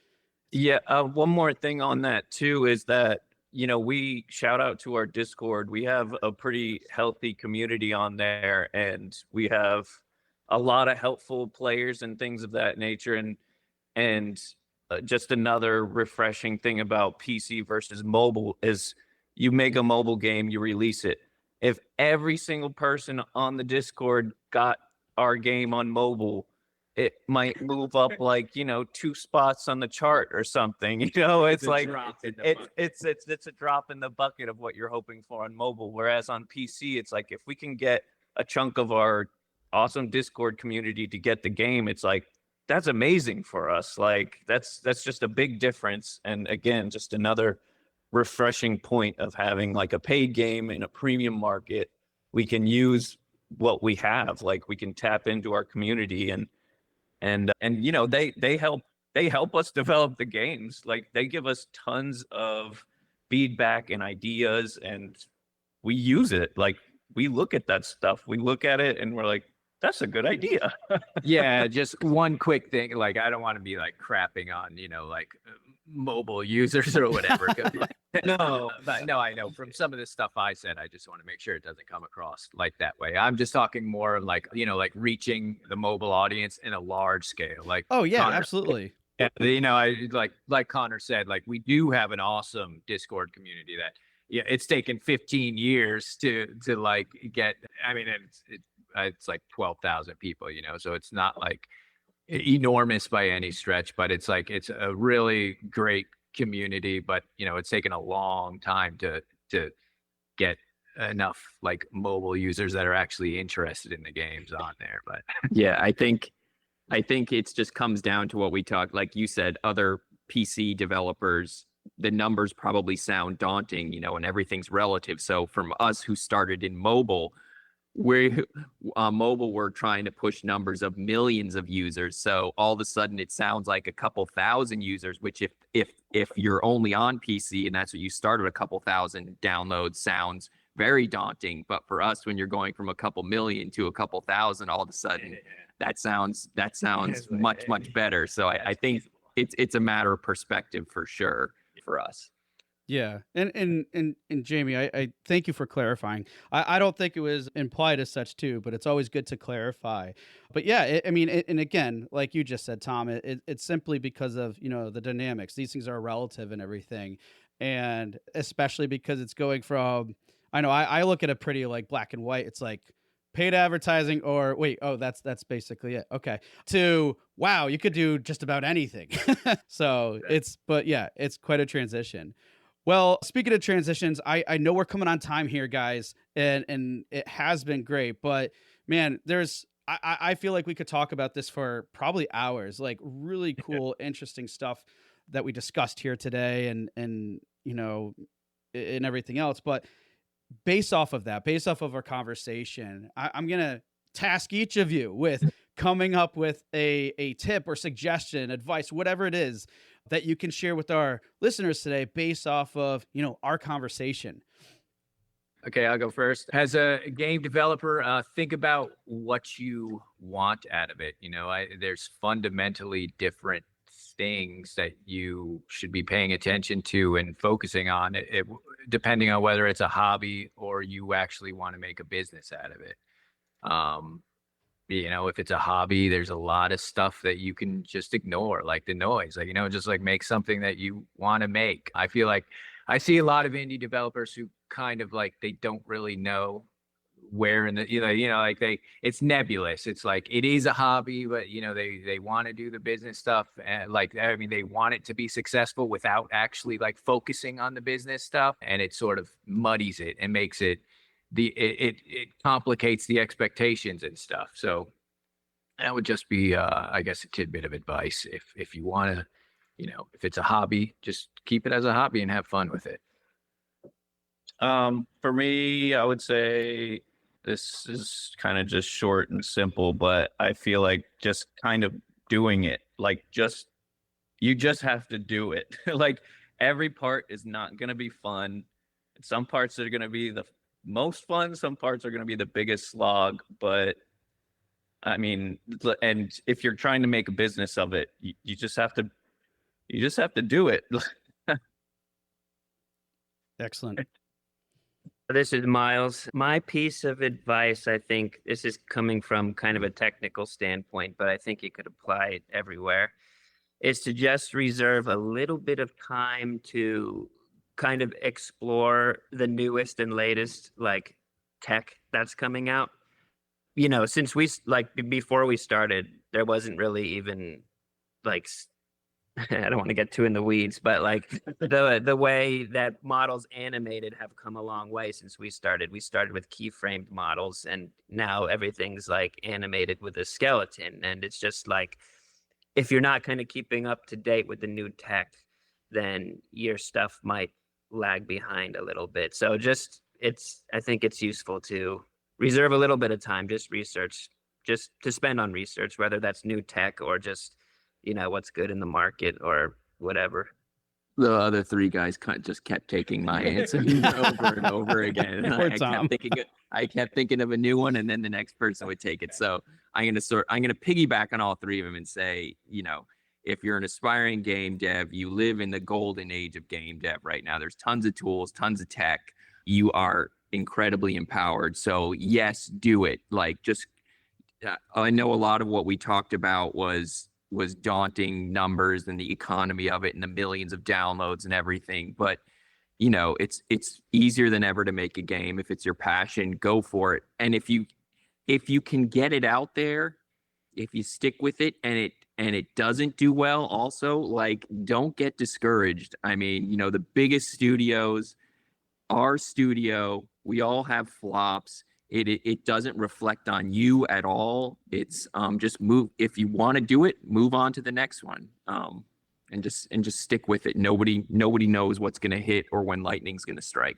Yeah, one more thing on that too is that, we shout out to our Discord. We have a pretty healthy community on there, and we have a lot of helpful players and things of that nature. And just another refreshing thing about PC versus mobile is you make a mobile game, you release it. If every single person on the Discord got our game on mobile, it might move up like 2 spots on the chart or something. It's like it's a drop in the bucket of what you're hoping for on mobile. Whereas on PC, it's like if we can get a chunk of our awesome Discord community to get the game, it's like that's amazing for us. Like that's just a big difference. And again, just another refreshing point of having like a paid game in a premium market. We can use what we have, like we can tap into our community, and they help us develop the games. Like they give us tons of feedback and ideas, and we use it. Like we look at that stuff, we look at it and we're like, That's a good idea.
Yeah, just one quick thing. Like, I don't want to be like crapping on, like mobile users or whatever. 'Cause, like,
No.
but no, I know from some of the stuff I said, I just want to make sure it doesn't come across like that way. I'm just talking more like, like reaching the mobile audience in a large scale. Like,
Oh yeah,
Connor,
absolutely.
yeah, I like Connor said, like we do have an awesome Discord community that, yeah, it's taken 15 years to like get. I mean, it's like 12,000 people, so it's not like enormous by any stretch, but it's like it's a really great community. But it's taken a long time to get enough like mobile users that are actually interested in the games on there. But
Yeah, I think it's just comes down to what we talked, like you said, other PC developers, the numbers probably sound daunting, and everything's relative. So from us who started in mobile, we're trying to push numbers of millions of users. So all of a sudden it sounds like a couple thousand users, which if you're only on PC and that's what you started, a couple thousand downloads sounds very daunting. But for us, when you're going from a couple million to a couple thousand, all of a sudden that sounds much better. So I think it's a matter of perspective for sure for us.
Yeah, and Jamie, I thank you for clarifying. I don't think it was implied as such too, but it's always good to clarify. But yeah, I mean, and again, like you just said, Tom, it's simply because of the dynamics. These things are relative and everything, and especially because it's going from. I know I look at it pretty like black and white. It's like paid advertising or wait, oh, that's basically it. Okay, to wow, you could do just about anything. So but yeah, it's quite a transition. Well, speaking of transitions, I know we're coming on time here, guys, and it has been great, but man, I feel like we could talk about this for probably hours, like really cool, interesting stuff that we discussed here today and and everything else. But based off of our conversation, I'm gonna task each of you with coming up with a tip or suggestion, advice, whatever it is that you can share with our listeners today based off of our conversation.
okay, I'll go first. As a game developer, think about what you want out of it. There's fundamentally different things that you should be paying attention to and focusing on depending on whether it's a hobby or you actually want to make a business out of it. If it's a hobby, there's a lot of stuff that you can just ignore, like the noise, like, just like make something that you want to make. I feel like I see a lot of indie developers who kind of like, they don't really know where in the, like it's nebulous. It's like, it is a hobby, but they want to do the business stuff. And like, I mean, they want it to be successful without actually like focusing on the business stuff. And it sort of muddies it and makes it, it complicates the expectations and stuff. So that would just be, I guess, a tidbit of advice. If you want to, if it's a hobby, just keep it as a hobby and have fun with it.
For me, I would say this is kind of just short and simple, but I feel like just kind of doing it, like you just have to do it. Like every part is not going to be fun. Some parts are going to be the most fun. Some parts are going to be the biggest slog, but I mean, and if you're trying to make a business of it, you just have to do it.
Excellent.
This is Miles. My piece of advice, I think this is coming from kind of a technical standpoint, but I think you could apply it everywhere, is to just reserve a little bit of time to kind of explore the newest and latest like tech that's coming out. Since before we started, there wasn't really even like I don't want to get too in the weeds, but like the way that models animated have come a long way since we started. We started with keyframed models, and now everything's like animated with a skeleton. And it's just like, if you're not kind of keeping up to date with the new tech, then your stuff might lag behind a little bit. So I think it's useful to reserve a little bit of time, just to spend on research, whether that's new tech or just what's good in the market or whatever.
The other three guys just kept taking my answer over and over again. And
Poor
I
Tom.
kept thinking of a new one, and then the next person would take it. So I'm gonna piggyback on all three of them and say, if you're an aspiring game dev, you live in the golden age of game dev right now. There's tons of tools, tons of tech. You are incredibly empowered. So yes, do it. I know a lot of what we talked about was daunting numbers and the economy of it and the millions of downloads and everything. But it's easier than ever to make a game. If it's your passion, go for it. And if you can get it out there, if you stick with it and it doesn't do well, also, don't get discouraged. I mean, the biggest studios, our studio, we all have flops. It doesn't reflect on you at all. It's just move. If you want to do it, move on to the next one. And just stick with it. Nobody knows what's going to hit or when lightning's going to strike.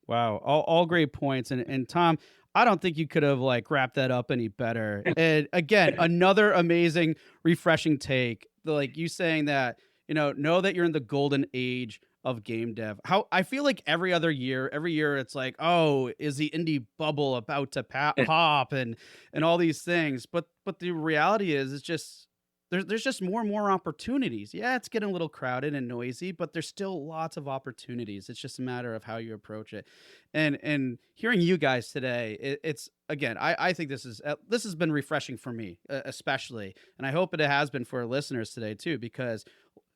Wow, all great points. And Tom, I don't think you could have wrapped that up any better. And again, another amazing, refreshing take. You saying that, know that you're in the golden age of game dev. How I feel like every year it's like, oh, is the indie bubble about to pop and all these things. But the reality is, it's just there's just more and more opportunities. Yeah, it's getting a little crowded and noisy, but there's still lots of opportunities. It's just a matter of how you approach it. And hearing you guys today, it's again, I think this has been refreshing for me, especially, and I hope it has been for our listeners today too, because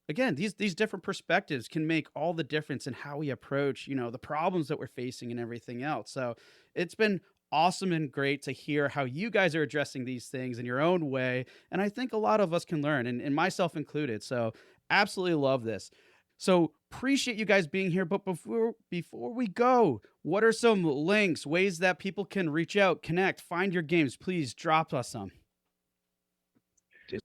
again, these different perspectives can make all the difference in how we approach, the problems that we're facing and everything else. So it's been awesome and great to hear how you guys are addressing these things in your own way. And I think a lot of us can learn, and myself included. So absolutely love this. So appreciate you guys being here. But before we go, what are some links, ways that people can reach out, connect, find your games? Please drop us some.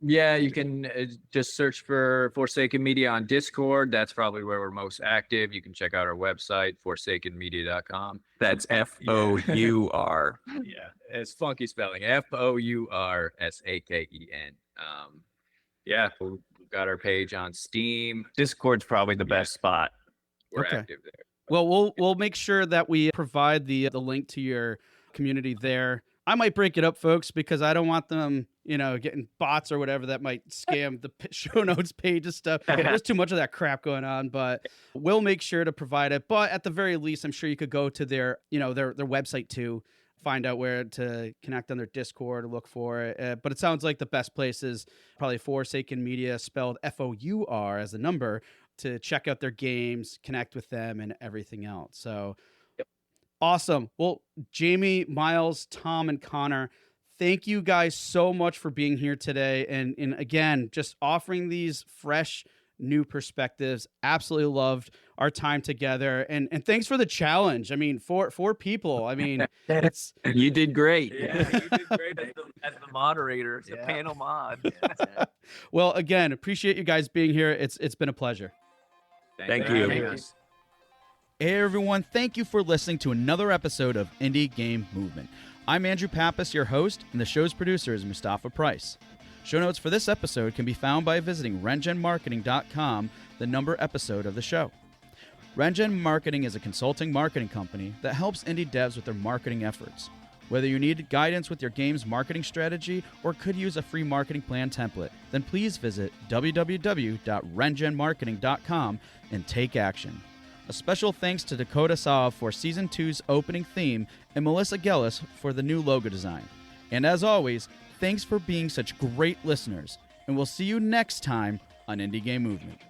Yeah, you can just search for Forsaken Media on Discord. That's probably where we're most active. You can check out our website, forsakenmedia.com.
That's FOUR.
Yeah, it's funky spelling. FOURSAKEN. Yeah, we've got our page on Steam.
Discord's probably the best spot.
We're
Okay.
active there.
Well, we'll make sure that we provide the link to your community there. I might break it up, folks, because I don't want them, getting bots or whatever that might scam the show notes page and stuff. There's too much of that crap going on, but we'll make sure to provide it. But at the very least, I'm sure you could go to their website too, find out where to connect on their Discord or look for it. But it sounds like the best place is probably Forsaken Media, spelled FOUR as a number, to check out their games, connect with them, and everything else. So. Awesome. Well, Jamie, Miles, Tom, and Connor, thank you guys so much for being here today. And again, just offering these fresh, new perspectives. Absolutely loved our time together. And thanks for the challenge. I mean, four people. I mean, it's
You did great.
Yeah, you did great as the moderator, the panel mod.
well, again, appreciate you guys being here. It's been a pleasure.
Thank
for
you.
having us.
Hey everyone, thank you for listening to another episode of Indie Game Movement. I'm Andrew Pappas, your host, and the show's producer is Mustafa Price. Show notes for this episode can be found by visiting rengenmarketing.com, the number episode of the show. Rengen Marketing is a consulting marketing company that helps indie devs with their marketing efforts. Whether you need guidance with your game's marketing strategy or could use a free marketing plan template, then please visit www.rengenmarketing.com and take action. A special thanks to Dakota Saw for Season 2's opening theme and Melissa Gellis for the new logo design. And as always, thanks for being such great listeners, and we'll see you next time on Indie Game Movement.